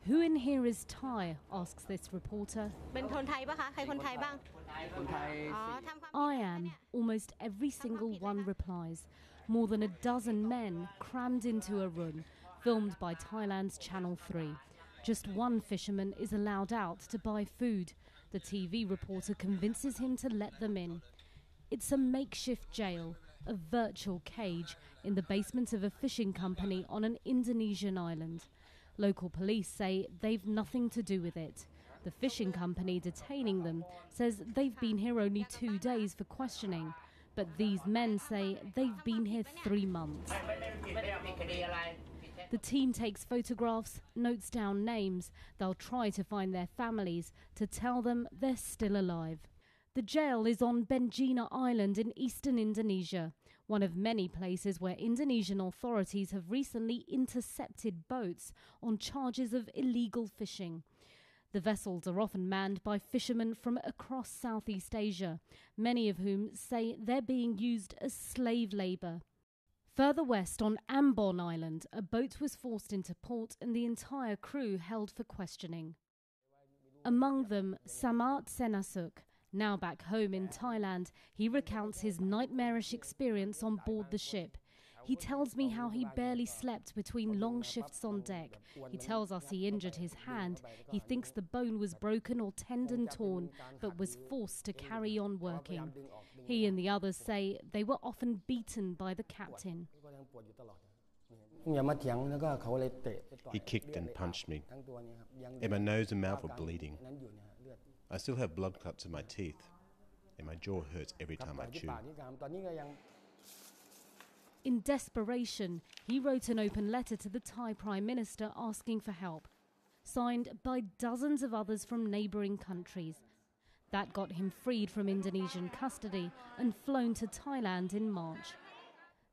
Who in here is Thai? Asks this reporter. I am. Almost every single one replies. More than a dozen men crammed into a room, filmed by Thailand's Channel 3. Just one fisherman is allowed out to buy food. The TV reporter convinces him to let them in. It's a makeshift jail, a virtual cage, in the basement of a fishing company on an Indonesian island. Local police say they've nothing to do with it. The fishing company detaining them says they've been here only 2 days for questioning, but these men say they've been here 3 months. The team takes photographs, notes down names. They'll try to find their families to tell them they're still alive. The jail is on Benjina Island in eastern Indonesia, one of many places where Indonesian authorities have recently intercepted boats on charges of illegal fishing. The vessels are often manned by fishermen from across Southeast Asia, many of whom say they're being used as slave labour. Further west on Ambon Island, a boat was forced into port and the entire crew held for questioning. Among them, Samat Senasuk. Now back home in Thailand, he recounts his nightmarish experience on board the ship. He tells me how he barely slept between long shifts on deck. He tells us he injured his hand. He thinks the bone was broken or tendon torn, but was forced to carry on working. He and the others say they were often beaten by the captain. He kicked and punched me, and my nose and mouth were bleeding. I still have blood cuts in my teeth, and my jaw hurts every time I chew. In desperation, he wrote an open letter to the Thai Prime Minister asking for help, signed by dozens of others from neighbouring countries. That got him freed from Indonesian custody and flown to Thailand in March.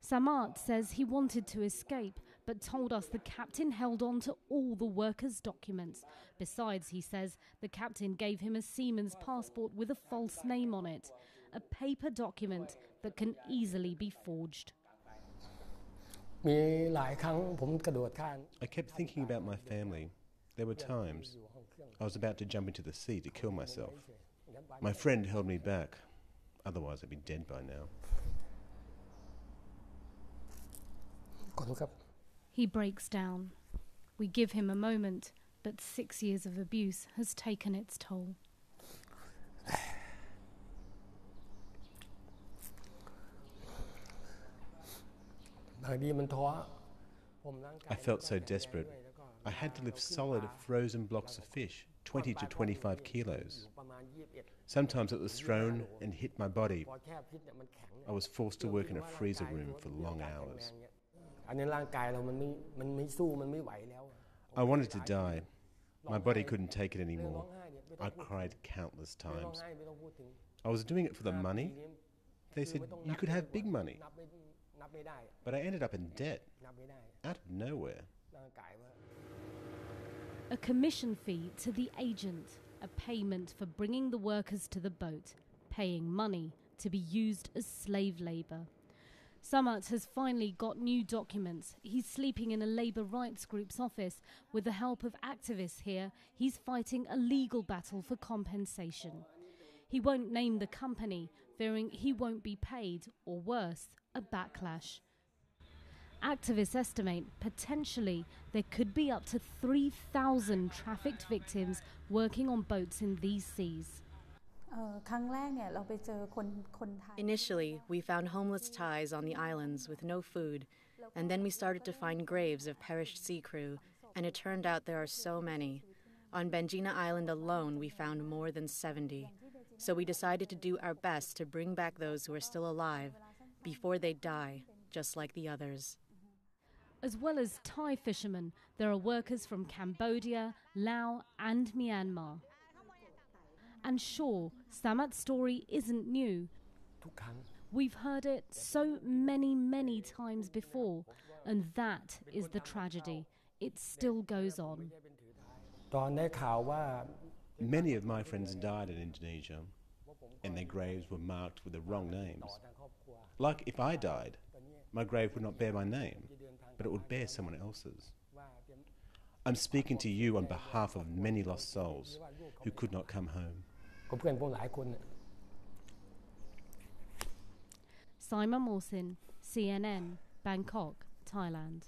Samat says he wanted to escape, but told us the captain held on to all the workers' documents. Besides, he says, the captain gave him a seaman's passport with a false name on it, a paper document that can easily be forged. I kept thinking about my family. There were times I was about to jump into the sea to kill myself. My friend held me back, otherwise I'd be dead by now. He breaks down. We give him a moment, but 6 years of abuse has taken its toll. I felt so desperate. I had to lift solid, frozen blocks of fish, 20 to 25 kilos. Sometimes it was thrown and hit my body. I was forced to work in a freezer room for long hours. I wanted to die. My body couldn't take it anymore. I cried countless times. I was doing it for the money. They said, you could have big money. But I ended up in debt, out of nowhere. A commission fee to the agent, a payment for bringing the workers to the boat, paying money to be used as slave labour. Samat has finally got new documents. He's sleeping in a labour rights group's office. With the help of activists here, he's fighting a legal battle for compensation. He won't name the company, fearing he won't be paid, or worse, a backlash. Activists estimate potentially there could be up to 3,000 trafficked victims working on boats in these seas. Initially, we found homeless Thais on the islands with no food, and then we started to find graves of perished sea crew, and it turned out there are so many. On Benjina Island alone, we found more than 70. So we decided to do our best to bring back those who are still alive before they die, just like the others. As well as Thai fishermen, there are workers from Cambodia, Laos and Myanmar. And sure, Samat's story isn't new. We've heard it so many times before, and that is the tragedy. It still goes on. Many of my friends died in Indonesia, and their graves were marked with the wrong names. Like if I died, my grave would not bear my name, but it would bear someone else's. I'm speaking to you on behalf of many lost souls who could not come home. Simon Mawson, CNN, Bangkok, Thailand.